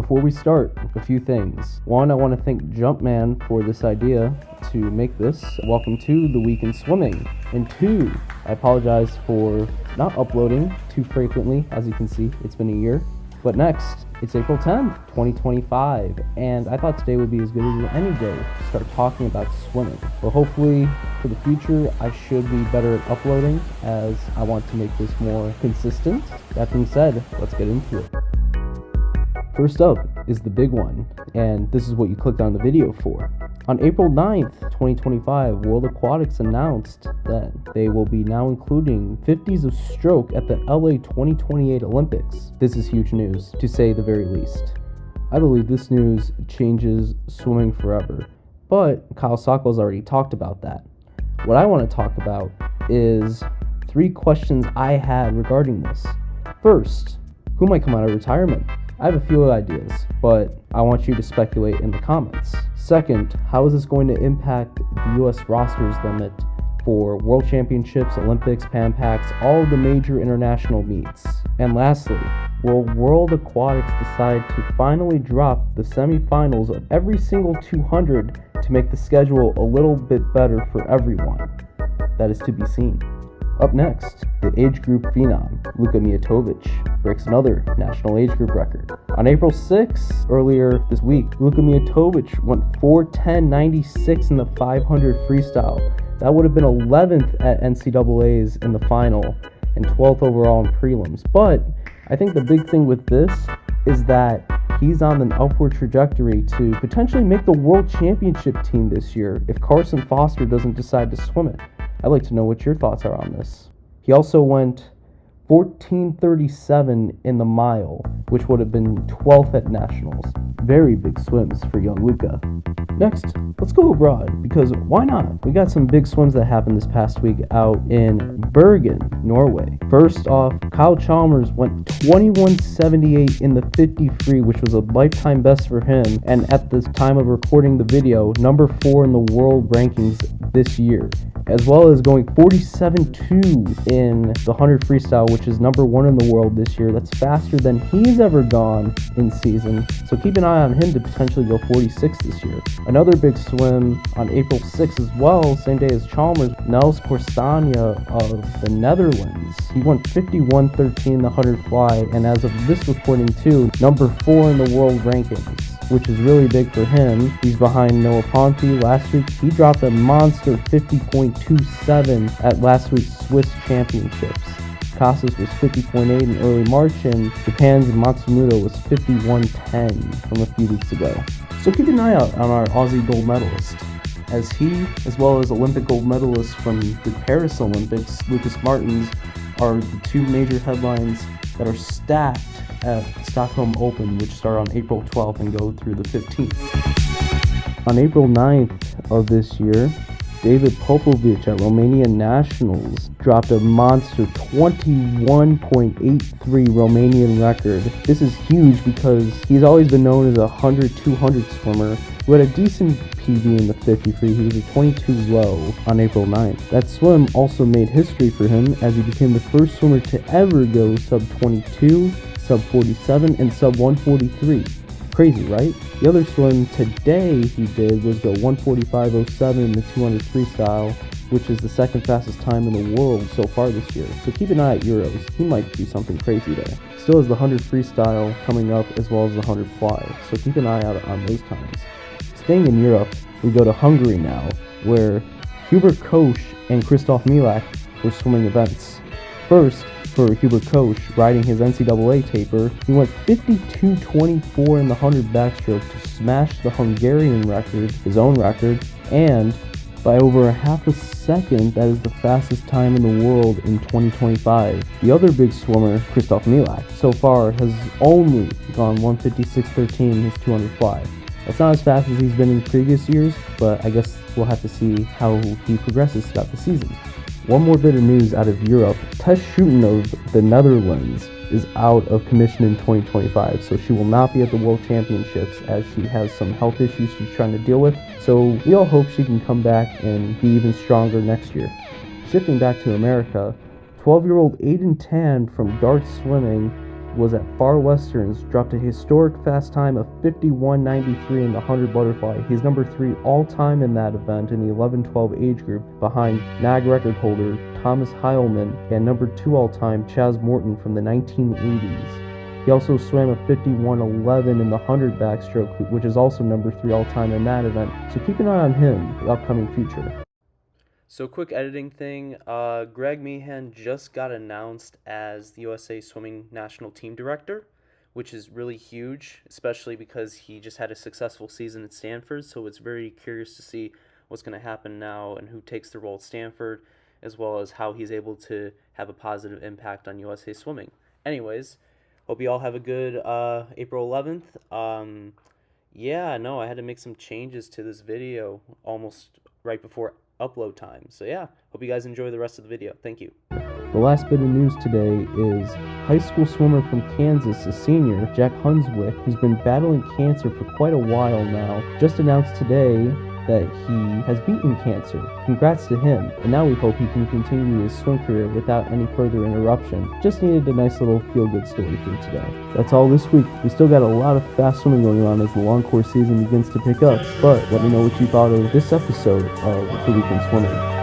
before we start, a few things. One, I want to thank Jumpman for this idea to make this. Welcome to the Week in Swimming. And two, I apologize for not uploading too frequently. As you can see, it's been a year. But next, it's April 10th, 2025, and I thought today would be as good as any day to start talking about swimming. But hopefully, for the future, I should be better at uploading, as I want to make this more consistent. That being said, let's get into it. First up is the big one, and this is what you clicked on the video for. On April 9th, 2025, World Aquatics announced that they will be now including 50s of stroke at the LA 2028 Olympics. This is huge news, to say the very least. I believe this news changes swimming forever, but Kyle Sokolo's already talked about that. What I want to talk about is 3 questions I had regarding this. First, who might come out of retirement? I have a few ideas, but I want you to speculate in the comments. Second, how is this going to impact the US roster's limit for World Championships, Olympics, Pan Pacs, all the major international meets? And lastly, will World Aquatics decide to finally drop the semifinals of every single 200 to make the schedule a little bit better for everyone? That is to be seen. Up next, the age group phenom, Luka Mijatovic, breaks another national age group record. On April 6th, earlier this week, Luka Mijatovic went 4:10.96 in the 500 freestyle. That would have been 11th at NCAA's in the final and 12th overall in prelims. But I think the big thing with this is that he's on an upward trajectory to potentially make the World Championship team this year if Carson Foster doesn't decide to swim it. I'd like to know what your thoughts are on this. He also went 14:37 in the mile, which would have been 12th at nationals. Very big swims for young Luka. Next, let's go abroad, because why not? We got some big swims that happened this past week out in Bergen, Norway. First off, Kyle Chalmers went 21:78 in the 50 free, which was a lifetime best for him, and at the time of recording the video, number 4 in the world rankings this year, as well as going 47.2 in the 100 freestyle, which is number 1 in the world this year. That's faster than he's ever gone in season, so keep an eye on him to potentially go 46 this year. Another big swim on April 6th as well, same day as Chalmers, Nels Corstania of the Netherlands. He went 51.13 in the 100 fly, and as of this recording too, number 4 in the world rankings, which is really big for him. He's behind Noah Ponte. Last week, he dropped a monster 50.27 at last week's Swiss Championships. Casas was 50.8 in early March, and Japan's Matsumoto was 51.10 from a few weeks ago. So keep an eye out on our Aussie gold medalist, as he, as well as Olympic gold medalists from the Paris Olympics, Lucas Martins, are the 2 major headlines that are stacked at Stockholm Open, which start on April 12th and go through the 15th. On April 9th of this year, David Popovic at Romania Nationals dropped a monster 21.83 Romanian record. This is huge because he's always been known as a 100-200 swimmer who had a decent PB in the 50 free. He was a 22 low on April 9th. That swim also made history for him, as he became the first swimmer to ever go sub 22, sub 47, and sub 143. Crazy, right? The other swim today he did was go 145.07 in the 200 freestyle, which is the second fastest time in the world so far this year. So keep an eye at Euros. He might do something crazy there. Still has the 100 freestyle coming up, as well as the 100 fly. So keep an eye out on those times. Staying in Europe, we go to Hungary now, where Hubert Koch and Christoph Milak were swimming events. First, for Hubert Koch, riding his NCAA taper, he went 52.24 in the 100 backstroke to smash the Hungarian record, his own record, and by over a half a second, that is the fastest time in the world in 2025. The other big swimmer, Christoph Milak, so far has only gone 156.13 in his 200 fly. That's not as fast as he's been in previous years, but I guess we'll have to see how he progresses throughout the season. One more bit of news out of Europe. Tess Schouten of the Netherlands is out of commission in 2025, so she will not be at the World Championships as she has some health issues she's trying to deal with. So we all hope she can come back and be even stronger next year. Shifting back to America, 12-year-old Aiden Tan from Dart Swimming was at Far Westerns, dropped a historic fast time of 51.93 in the 100 butterfly. He's number 3 all-time in that event in the 11-12 age group, behind NAG record holder Thomas Heilman and number 2 all-time Chaz Morton from the 1980s. He also swam a 51.11 in the 100 backstroke, which is also number 3 all-time in that event, so keep an eye on him in the upcoming future. So quick editing thing, Greg Meehan just got announced as the USA Swimming National Team Director, which is really huge, especially because he just had a successful season at Stanford, so it's very curious to see what's going to happen now and who takes the role at Stanford, as well as how he's able to have a positive impact on USA Swimming. Anyways, hope you all have a good April 11th. Yeah, no, I had to make some changes to this video almost right before upload time. So yeah, hope you guys enjoy the rest of the video. Thank you. The last bit of news today is high school swimmer from Kansas, a senior, Jack Hunswick, who's been battling cancer for quite a while now, just announced today that he has beaten cancer. Congrats to him, and now we hope he can continue his swim career without any further interruption. Just needed a nice little feel-good story for today. That's all this week. We still got a lot of fast swimming going on as the long course season begins to pick up, but let me know what you thought of this episode of The Week in Swimming.